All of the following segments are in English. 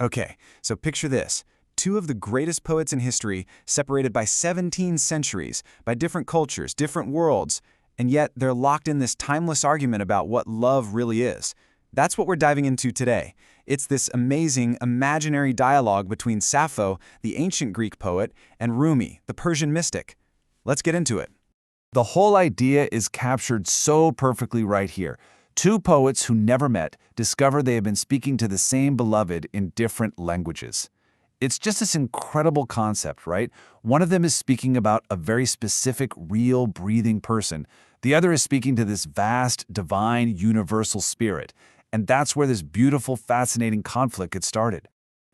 Okay, so picture this. Two of the greatest poets in history, separated by 17 centuries, by different cultures, different worlds, and yet they're locked in this timeless argument about what love really is. That's what we're diving into today. It's this amazing, imaginary dialogue between Sappho, the ancient Greek poet, and Rumi, the Persian mystic. Let's get into it. The whole idea is captured so perfectly right here. Two poets who never met discover they have been speaking to the same beloved in different languages. It's just this incredible concept, right? One of them is speaking about a very specific, real, breathing person. The other is speaking to this vast, divine, universal spirit. And that's where this beautiful, fascinating conflict gets started.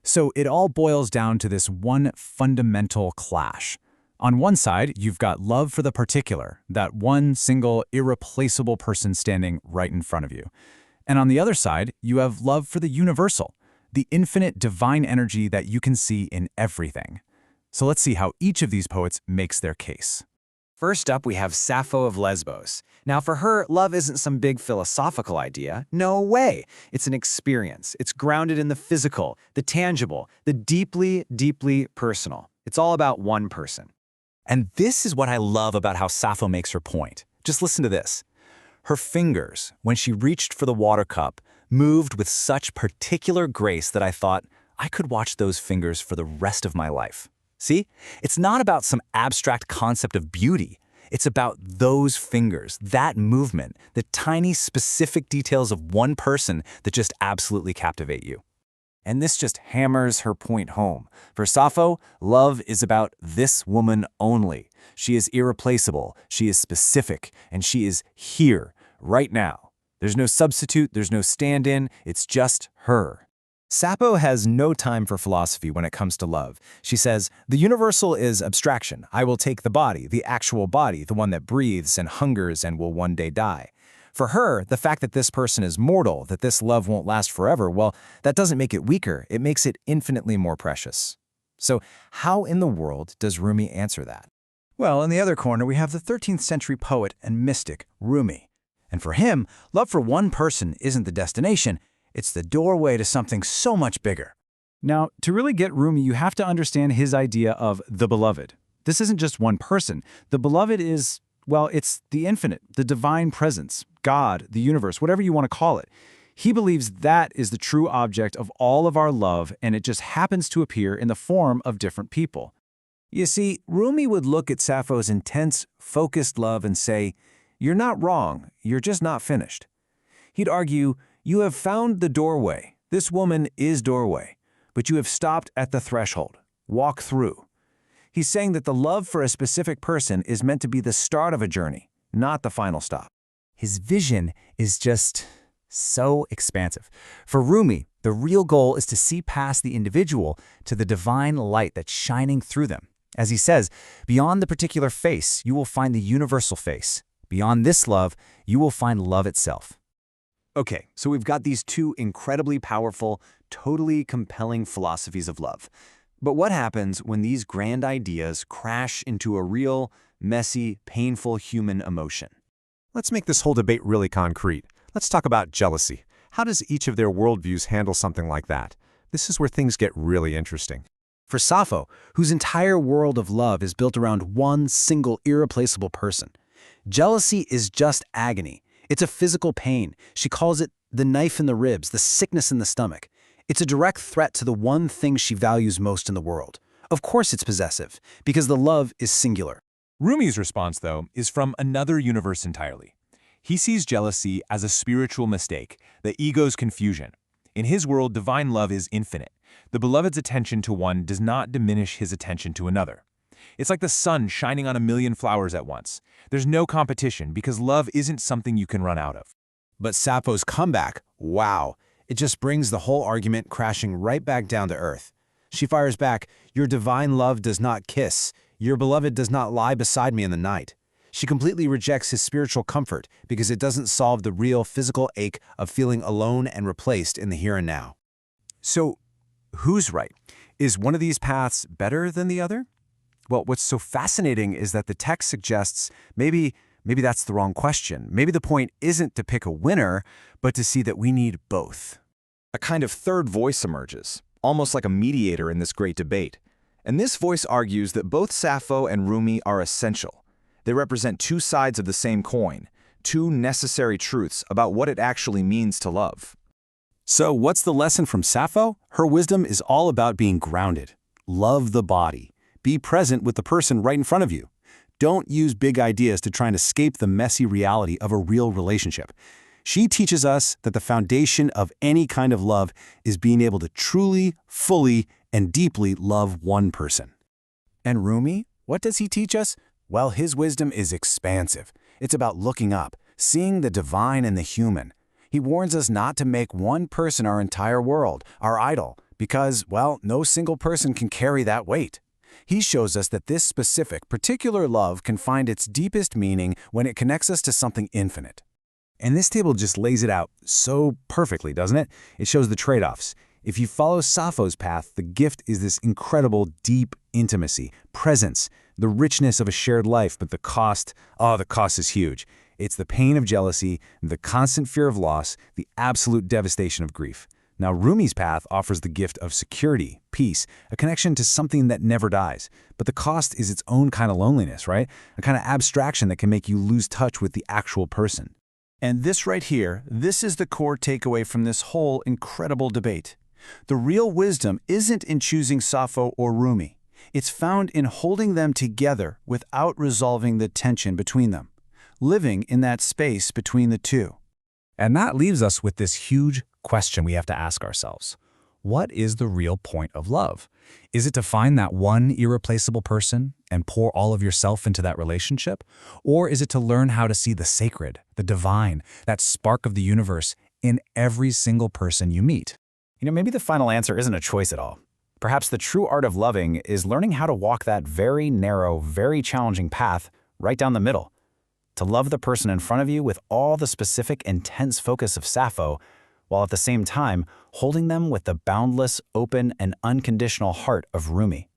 So it all boils down to this one fundamental clash. On one side, you've got love for the particular, that one single, irreplaceable person standing right in front of you. And on the other side, you have love for the universal, the infinite divine energy that you can see in everything. So let's see how each of these poets makes their case. First up, we have Sappho of Lesbos. Now, for her, love isn't some big philosophical idea. No way. It's an experience. It's grounded in the physical, the tangible, the deeply, deeply personal. It's all about one person. And this is what I love about how Sappho makes her point. Just listen to this. Her fingers, when she reached for the water cup, moved with such particular grace that I thought, I could watch those fingers for the rest of my life. See? It's not about some abstract concept of beauty. It's about those fingers, that movement, the tiny specific details of one person that just absolutely captivate you. And this just hammers her point home. For Sappho, love is about this woman only. She is irreplaceable, she is specific, and she is here, right now. There's no substitute, there's no stand-in, it's just her. Sappho has no time for philosophy when it comes to love. She says, the universal is abstraction. I will take the body, the actual body, the one that breathes and hungers and will one day die. For her, the fact that this person is mortal, that this love won't last forever, well, that doesn't make it weaker. It makes it infinitely more precious. So how in the world does Rumi answer that? Well, in the other corner, we have the 13th century poet and mystic, Rumi. And for him, love for one person isn't the destination, it's the doorway to something so much bigger. Now, to really get Rumi, you have to understand his idea of the beloved. This isn't just one person. The beloved is, well, it's the infinite, the divine presence, God, the universe, whatever you want to call it. He believes that is the true object of all of our love, and it just happens to appear in the form of different people. You see, Rumi would look at Sappho's intense, focused love and say, "You're not wrong, you're just not finished." He'd argue, "You have found the doorway. This woman is doorway, but you have stopped at the threshold. Walk through." He's saying that the love for a specific person is meant to be the start of a journey, not the final stop. His vision is just so expansive. For Rumi, the real goal is to see past the individual to the divine light that's shining through them. As he says, beyond the particular face, you will find the universal face. Beyond this love, you will find love itself. Okay, so we've got these two incredibly powerful, totally compelling philosophies of love. But what happens when these grand ideas crash into a real, messy, painful human emotion? Let's make this whole debate really concrete. Let's talk about jealousy. How does each of their worldviews handle something like that? This is where things get really interesting. For Sappho, whose entire world of love is built around one single irreplaceable person, jealousy is just agony. It's a physical pain. She calls it the knife in the ribs, the sickness in the stomach. It's a direct threat to the one thing she values most in the world. Of course it's possessive, because the love is singular. Rumi's response, though, is from another universe entirely. He sees jealousy as a spiritual mistake, the ego's confusion. In his world, divine love is infinite. The beloved's attention to one does not diminish his attention to another. It's like the sun shining on a million flowers at once. There's no competition because love isn't something you can run out of. But Sappho's comeback, wow, it just brings the whole argument crashing right back down to earth. She fires back, "Your divine love does not kiss. Your beloved does not lie beside me in the night." She completely rejects his spiritual comfort because it doesn't solve the real physical ache of feeling alone and replaced in the here and now. So, who's right? Is one of these paths better than the other? Well, what's so fascinating is that the text suggests maybe that's the wrong question. Maybe the point isn't to pick a winner, but to see that we need both. A kind of third voice emerges, almost like a mediator in this great debate. And this voice argues that both Sappho and Rumi are essential. They represent two sides of the same coin, two necessary truths about what it actually means to love. So what's the lesson from Sappho? Her wisdom is all about being grounded. Love the body. Be present with the person right in front of you. Don't use big ideas to try and escape the messy reality of a real relationship. She teaches us that the foundation of any kind of love is being able to truly, fully, and deeply love one person. And Rumi, what does he teach us? Well, his wisdom is expansive. It's about looking up, seeing the divine in the human. He warns us not to make one person our entire world, our idol, because, well, no single person can carry that weight. He shows us that this specific, particular love can find its deepest meaning when it connects us to something infinite. And this table just lays it out so perfectly, doesn't it? It shows the trade-offs. If you follow Sappho's path, the gift is this incredible, deep intimacy, presence, the richness of a shared life, but the cost is huge. It's the pain of jealousy, the constant fear of loss, the absolute devastation of grief. Now, Rumi's path offers the gift of security, peace, a connection to something that never dies. But the cost is its own kind of loneliness, right? A kind of abstraction that can make you lose touch with the actual person. And this right here, this is the core takeaway from this whole incredible debate. The real wisdom isn't in choosing Sappho or Rumi. It's found in holding them together without resolving the tension between them, living in that space between the two. And that leaves us with this huge question we have to ask ourselves. What is the real point of love? Is it to find that one irreplaceable person and pour all of yourself into that relationship? Or is it to learn how to see the sacred, the divine, that spark of the universe in every single person you meet? Maybe the final answer isn't a choice at all. Perhaps the true art of loving is learning how to walk that very narrow, very challenging path right down the middle. To love the person in front of you with all the specific, intense focus of Sappho, while at the same time holding them with the boundless, open, and unconditional heart of Rumi.